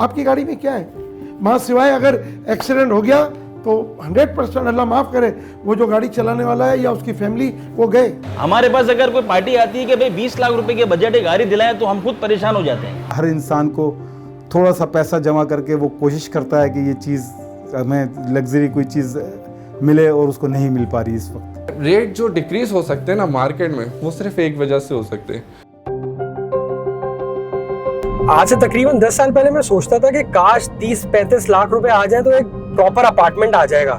आपकी गाड़ी में क्या है? माँ सिवाय अगर एक्सीडेंट हो गया तो 100% अल्लाह माफ़ करे वो जो गाड़ी चलाने वाला है या उसकी फैमिली वो गए। हमारे पास अगर कोई पार्टी आती है कि भाई 20 लाख रुपए के बजट है गाड़ी दिलाएं तो हम खुद परेशान हो जाते हैं। हर इंसान को थोड़ा सा पैसा जमा करके वो कोशिश करता है कि ये चीज़ हमें लग्जरी कोई चीज़ मिले और उसको नहीं मिल पा रही इस वक्त। रेट जो डिक्रीज हो सकते हैं ना मार्केट में, वो सिर्फ एक वजह से हो सकते हैं। आज से तकरीबन 10 साल पहले मैं सोचता था कि काश 30-35 लाख रुपए आ जाए तो एक प्रॉपर अपार्टमेंट आ जाएगा,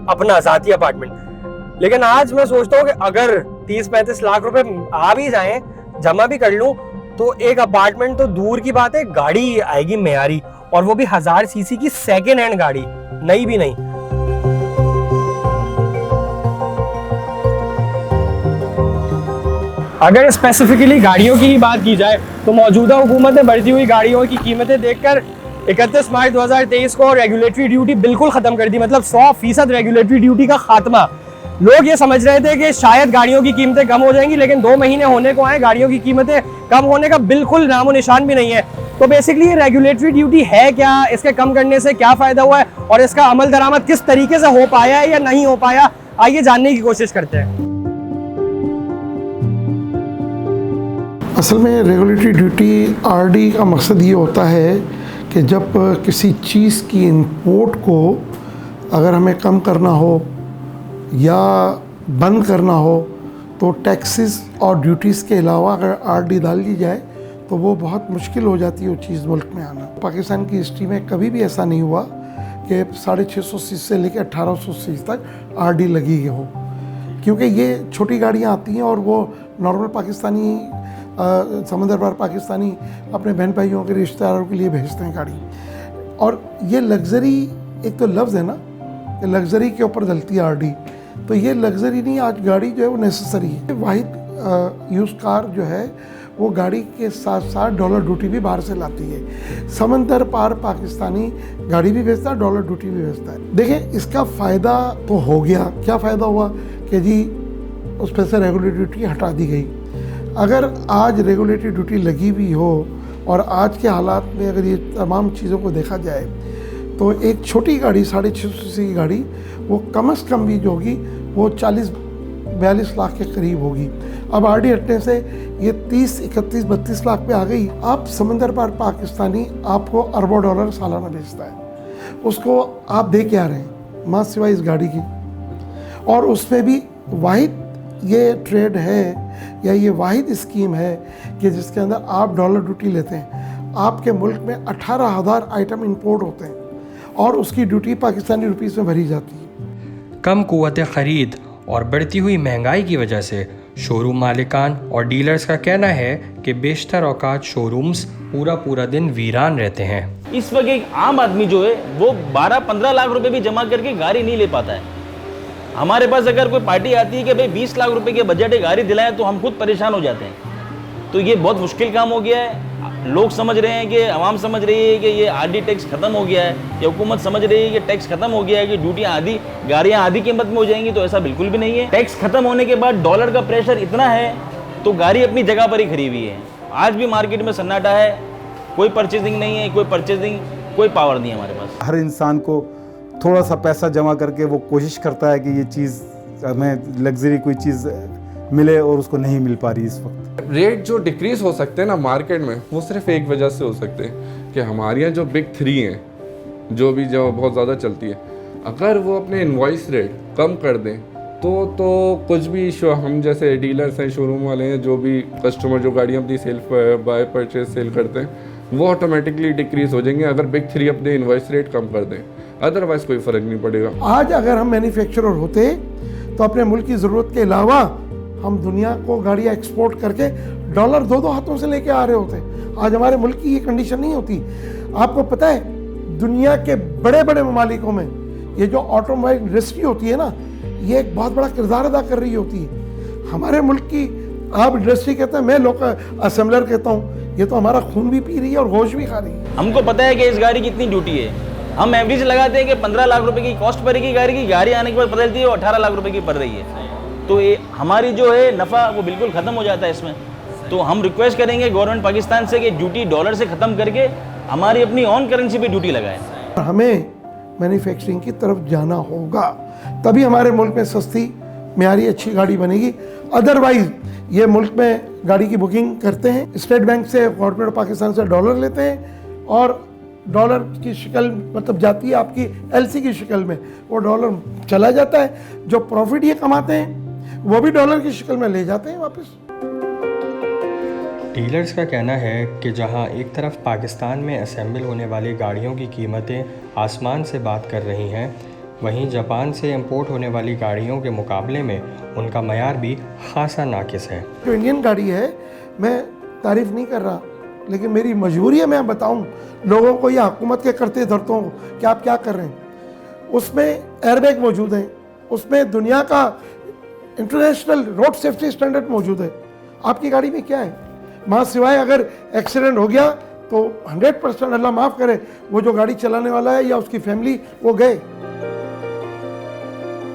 अपना ज़ाती अपार्टमेंट। लेकिन आज मैं सोचता हूँ कि अगर 30-35 लाख रुपए आ भी जाएं, जमा भी कर लूँ, तो एक अपार्टमेंट तो दूर की बात है, गाड़ी आएगी मेयारी, और वो भी 1000 सीसी की सेकेंड हैंड गाड़ी, नई भी नहीं। अगर स्पेसिफिकली गाड़ियों की ही बात की जाए तो मौजूदा हुकूमत ने बढ़ती हुई गाड़ियों की कीमतें देखकर 31 मार्च 2023 को रेगुलेटरी ड्यूटी बिल्कुल खत्म कर दी, मतलब 100% रेगुलेटरी ड्यूटी का खात्मा। लोग ये समझ रहे थे कि शायद गाड़ियों की कीमतें कम हो जाएंगी, लेकिन 2 महीने होने को आए, गाड़ियों की कीमतें कम होने का बिल्कुल नामो निशान भी नहीं है। तो बेसिकली ये रेगुलेटरी ड्यूटी है क्या, इसके कम करने से क्या फायदा हुआ है और इसका अमल दरामद किस तरीके से हो पाया है या नहीं हो पाया, आइए जानने की कोशिश करते हैं। असल में रेगुलेटरी ड्यूटी आरडी का मकसद ये होता है कि जब किसी चीज़ की इंपोर्ट को अगर हमें कम करना हो या बंद करना हो तो टैक्सेस और ड्यूटीज़ के अलावा अगर आरडी डाल दी जाए तो वो बहुत मुश्किल हो जाती है वो चीज़ मुल्क में आना। पाकिस्तान की हिस्ट्री में कभी भी ऐसा नहीं हुआ कि 650 सीसी से लेकर 1800 सीसी तक आरडी लगी हो, क्योंकि ये छोटी गाड़ियाँ आती हैं और वो नॉर्मल पाकिस्तानी समंदर पार पाकिस्तानी अपने बहन भाइयों के रिश्तेदारों के लिए भेजते हैं गाड़ी। और ये लग्जरी एक तो लफ्ज़ है ना, कि लग्जरी के ऊपर डलती है आरडी, तो ये लग्जरी नहीं, आज गाड़ी जो है वो नेसेसरी है। वाहिद यूज़ कार जो है वो गाड़ी के साथ साथ डॉलर ड्यूटी भी बाहर से लाती है। समंदर पार पाकिस्तानी गाड़ी भी भेजता है, डॉलर ड्यूटी भी भेजता है। देखें, इसका फ़ायदा तो हो गया। क्या फ़ायदा हुआ कि जी उस पर से रेगुलेटरी ड्यूटी हटा दी गई। अगर आज रेगुलेटरी ड्यूटी लगी भी हो और आज के हालात में अगर ये तमाम चीज़ों को देखा जाए तो एक छोटी गाड़ी 650 सीसी की गाड़ी वो कम से कम भी जो होगी वो 40-42 लाख के करीब होगी। अब आरडी हटने से ये 30-31-32 लाख पे आ गई। आप समंदर पार पाकिस्तानी आपको अरबों डॉलर सालाना बेचता है, उसको आप दे के आ रहे हैं माँ सिवाय इस गाड़ी की। और उसमें भी वाहिद ये ट्रेड है या ये वाहिद स्कीम है कि जिसके अंदर आप डॉलर ड्यूटी लेते हैं। आपके मुल्क में 18,000 आइटम इंपोर्ट होते हैं और उसकी ड्यूटी पाकिस्तानी रुपीस में भरी जाती है। कम कुव्वत ख़रीद और बढ़ती हुई महंगाई की वजह से शोरूम मालिकान और डीलर्स का कहना है कि बेशतर औकात शोरूम्स पूरा दिन वीरान रहते हैं। इस वक्त एक आम आदमी जो है वो 12-15 लाख रुपए भी जमा करके गाड़ी नहीं ले पाता है। हमारे पास अगर कोई पार्टी आती है कि भाई 20 लाख रुपए के बजट है गाड़ी दिलाएं तो हम खुद परेशान हो जाते हैं। तो ये बहुत मुश्किल काम हो गया है। लोग समझ रहे हैं कि आवाम समझ रही है कि ये आरडी टैक्स खत्म हो गया है, या हुकूमत समझ रही है कि टैक्स खत्म हो गया है, कि ड्यूटियाँ आधी गाड़ियाँ आधी कीमत में हो जाएंगी, तो ऐसा बिल्कुल भी नहीं है। टैक्स खत्म होने के बाद डॉलर का प्रेशर इतना है तो गाड़ी अपनी जगह पर ही खड़ी हुई है। आज भी मार्केट में सन्नाटा है, कोई परचेजिंग नहीं है, कोई पावर नहीं है हमारे पास। हर इंसान को थोड़ा सा पैसा जमा करके वो कोशिश करता है कि ये चीज़ हमें लग्जरी कोई चीज़ मिले और उसको नहीं मिल पा रही इस वक्त। रेट जो डिक्रीज हो सकते हैं ना मार्केट में, वो सिर्फ एक वजह से हो सकते हैं कि हमारे यहाँ जो बिग 3 हैं, जो बहुत ज़्यादा चलती है, अगर वो अपने इनवॉइस रेट कम कर दें तो कुछ भी हम जैसे डीलर्स हैं, शोरूम वाले हैं, जो भी कस्टमर जो गाड़ियाँ अपनी सेल बाय परचेज सेल करते हैं, वो ऑटोमेटिकली डिक्रीज हो जाएंगे अगर बिग 3 अपने इनवॉइस रेट कम कर दें। अदरवाइज कोई फ़र्क नहीं पड़ेगा। आज अगर हम मैन्युफैक्चरर होते तो अपने मुल्क की ज़रूरत के अलावा हम दुनिया को गाड़ियाँ एक्सपोर्ट करके डॉलर 2-2 हाथों से लेके आ रहे होते। आज हमारे मुल्क की ये कंडीशन नहीं होती। आपको पता है दुनिया के बड़े बड़े ममालिकों में ये जो ऑटोमोबाइल इंडस्ट्री होती है ना, ये एक बहुत बड़ा किरदार अदा कर रही होती है। हमारे मुल्क की आप इंडस्ट्री कहते हैं, मैं लोकल असेंबलर कहता हूँ, ये तो हमारा खून भी पी रही है और गोश्त भी खा रही है। हमको पता है कि इस गाड़ी की इतनी ड्यूटी है, हम एवरेज लगाते हैं कि 15 लाख रुपए की कॉस्ट पड़ेगी गाड़ी आने के बाद बदलती है और 18 लाख रुपए की पड़ रही है। तो ये हमारी जो है नफ़ा वो बिल्कुल ख़त्म हो जाता है इसमें। तो हम रिक्वेस्ट करेंगे गवर्नमेंट पाकिस्तान से कि ड्यूटी डॉलर से ख़त्म करके हमारी अपनी ऑन करेंसी पे ड्यूटी लगाएं। हमें मैन्युफैक्चरिंग की तरफ जाना होगा, तभी हमारे मुल्क में सस्ती म्यारी अच्छी गाड़ी बनेगी। अदरवाइज ये मुल्क में गाड़ी की बुकिंग करते हैं, स्टेट बैंक से, गवर्नमेंट ऑफ पाकिस्तान से डॉलर लेते हैं और डॉलर की शक्ल मतलब जाती है आपकी एलसी की शक्ल में, वो डॉलर चला जाता है। जो प्रॉफिट ये कमाते हैं वो भी डॉलर की शक्ल में ले जाते हैं वापस। डीलर्स का कहना है कि जहां एक तरफ पाकिस्तान में असेंबल होने वाली गाड़ियों की कीमतें आसमान से बात कर रही हैं, वहीं जापान से इंपोर्ट होने वाली गाड़ियों के मुकाबले में उनका मयार भी खासा नाकिस है। जो इंडियन गाड़ी है, मैं तारीफ़ नहीं कर रहा, लेकिन मेरी मजबूरी है मैं बताऊं लोगों को या हुकूमत के करते धरतों को कि आप क्या कर रहे हैं। उसमें एयरबैग मौजूद है, उसमें दुनिया का इंटरनेशनल रोड सेफ्टी स्टैंडर्ड मौजूद है। आपकी गाड़ी में क्या है? वहाँ सिवाय अगर एक्सीडेंट हो गया तो 100% अल्लाह माफ़ करे वो जो गाड़ी चलाने वाला है या उसकी फैमिली वो गए।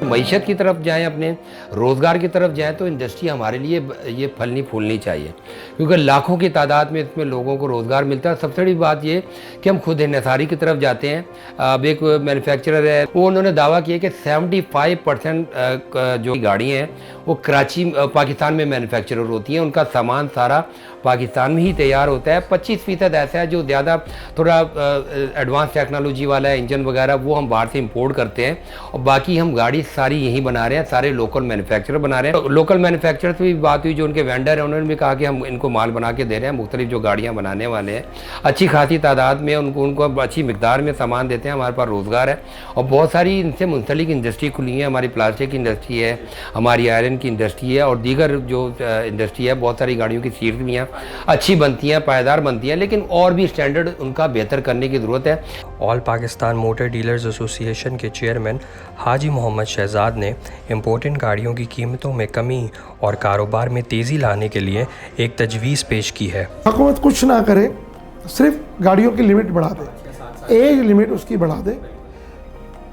मईशत की तरफ जाएं, अपने रोज़गार की तरफ जाएं, तो इंडस्ट्री हमारे लिए ये फलनी फूलनी चाहिए, क्योंकि लाखों की तादाद में इसमें लोगों को रोज़गार मिलता है। सबसे बड़ी बात ये कि हम खुद इन्हिसारी की तरफ जाते हैं। अब एक मैन्युफैक्चरर है, वो उन्होंने दावा किया कि 75% जो गाड़ियाँ हैं वो कराची पाकिस्तान में मैन्युफैक्चरर होती हैं, उनका सामान सारा पाकिस्तान में ही तैयार होता है। 25% ऐसा है जो ज़्यादा थोड़ा एडवांस टेक्नोलॉजी वाला है, इंजन वगैरह वो हम बाहर से इंपोर्ट करते हैं, और बाकी हम गाड़ी सारी यहीं बना रहे हैं, सारे लोकल मैन्युफैक्चरर बना रहे हैं। लोकल मैन्युफैक्चरर से भी बात हुई, जो उनके वेंडर हैं उन्होंने भी कहा कि हम इनको माल बना के दे रहे हैं, मुख्तलिफ जो गाड़ियाँ बनाने वाले हैं अच्छी खासी तादाद में उनको अच्छी मिकदार में सामान देते हैं। हमारे पास रोज़गार है और बहुत सारी इनसे मुंसलिक इंडस्ट्री खुली है। हमारी प्लास्टिक की इंडस्ट्री है, हमारी आयरन की इंडस्ट्री है और दीगर जो इंडस्ट्री है, बहुत सारी गाड़ियों की सीट भी हैं, अच्छी बनती हैं, पायदार बनती हैं, लेकिन और भी स्टैंडर्ड उनका बेहतर करने की ज़रूरत है। All Pakistan motor dealers association के चेयरमैन हाजी मोहम्मद शहजाद ने इम्पोर्टेंट गाड़ियों की कीमतों में कमी और कारोबार में तेज़ी लाने के लिए एक तजवीज़ पेश की है। हुकूमत कुछ ना करे, सिर्फ गाड़ियों की लिमिट बढ़ा दे, एज लिमिट उसकी बढ़ा दे।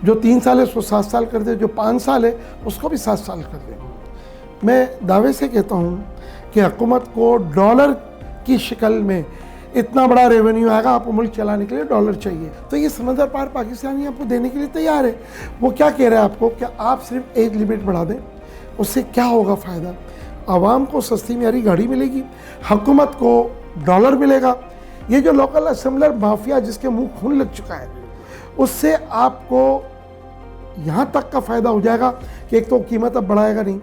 जो 3 साल है उसको 7 साल कर दे, जो 5 साल है उसको भी 7 साल कर दे। मैं दावे से कहता हूँ कि हुकूमत को डॉलर की शक्ल में इतना बड़ा रेवेन्यू आएगा, आपको मुल्क चलाने के लिए डॉलर चाहिए, तो ये समंदर पार पाकिस्तानी आपको देने के लिए तैयार है। वो क्या कह रहे हैं आपको कि आप सिर्फ एज लिमिट बढ़ा दें, उससे क्या होगा फ़ायदा? आवाम को सस्ती म्यारी गाड़ी मिलेगी, हुकूमत को डॉलर मिलेगा। ये जो लोकल असेंबलर माफिया जिसके मुंह खून लग चुका है, उससे आपको यहाँ तक का फ़ायदा हो जाएगा कि एक तो कीमत अब बढ़ाएगा नहीं,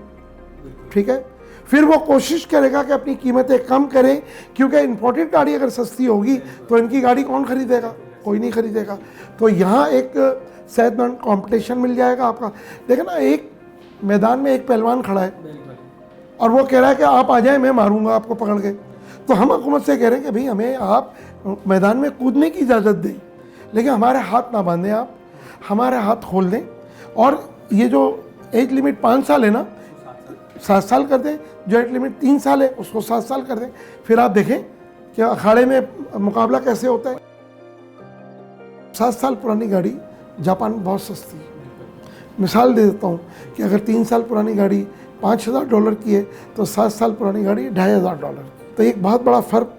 ठीक है, फिर वो कोशिश करेगा कि अपनी कीमतें कम करें, क्योंकि इंपोर्टेड गाड़ी अगर सस्ती होगी तो इनकी गाड़ी कौन खरीदेगा? कोई नहीं खरीदेगा। तो यहाँ एक सेहतमंद कंपटीशन मिल जाएगा आपका। देखो ना, एक मैदान में एक पहलवान खड़ा है और वो कह रहा है कि आप आ जाएं, मैं मारूंगा आपको पकड़ के। तो हम हुकूमत से कह रहे हैं कि भाई हमें आप मैदान में कूदने की इजाज़त दें, लेकिन हमारे हाथ ना बांधें, आप हमारे हाथ खोल दें। और ये जो एज लिमिट 5 साल है ना, 7 साल कर दें। जो एज लिमिट 3 साल है उसको 7 साल कर दें। फिर आप देखें कि अखाड़े में मुकाबला कैसे होता है। 7 साल पुरानी गाड़ी जापान में बहुत सस्ती है। मिसाल दे देता हूँ कि अगर 3 साल पुरानी गाड़ी $5,000 की है तो 7 साल पुरानी गाड़ी $2,500 की। तो एक बहुत बड़ा फ़र्क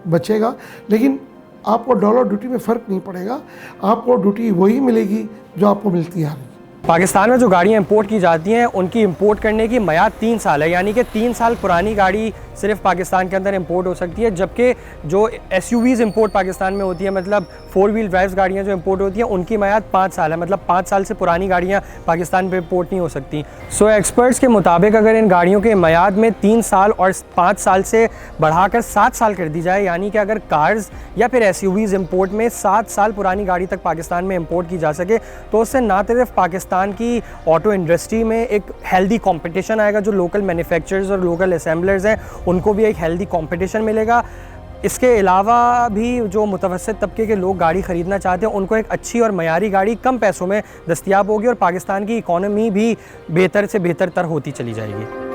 बचेगा, लेकिन आपको डॉलर ड्यूटी में फ़र्क नहीं पड़ेगा, आपको ड्यूटी वही मिलेगी जो आपको मिलती है। पाकिस्तान में जो गाड़ियाँ इंपोर्ट की जाती हैं उनकी इंपोर्ट करने की मियाद 3 साल है, यानी कि 3 साल पुरानी गाड़ी सिर्फ पाकिस्तान के अंदर इंपोर्ट हो सकती है, जबकि जो SUVs इंपोर्ट पाकिस्तान में होती है, मतलब 4 व्हील ड्राइव्स गाड़ियाँ जो इंपोर्ट होती हैं, उनकी मियाद 5 साल है। मतलब 5 साल से पुरानी गाड़ियाँ पाकिस्तान में इंपोर्ट नहीं हो सकती। सो एक्सपर्ट्स के मुताबिक अगर इन गाड़ियों के मियाद में 3 साल और 5 साल से बढ़ाकर 7 साल कर दी जाए, यानी कि अगर कार्स या फिर SUVs इंपोर्ट में 7 साल पुरानी गाड़ी तक पाकिस्तान में इंपोर्ट की जा सके, तो उससे ना सिर्फ पाकिस्तान की ऑटो इंडस्ट्री में एक हेल्दी कंपटीशन आएगा, जो लोकल मैन्युफैक्चरर्स और लोकल असेंबलर्स हैं उनको भी एक हेल्दी कंपटीशन मिलेगा। इसके अलावा भी जो मुतवस्सित तबके के लोग गाड़ी ख़रीदना चाहते हैं उनको एक अच्छी और मयारी गाड़ी कम पैसों में दस्तयाब होगी और पाकिस्तान की इकॉनमी भी बेहतर से बेहतर तर होती चली जाएगी।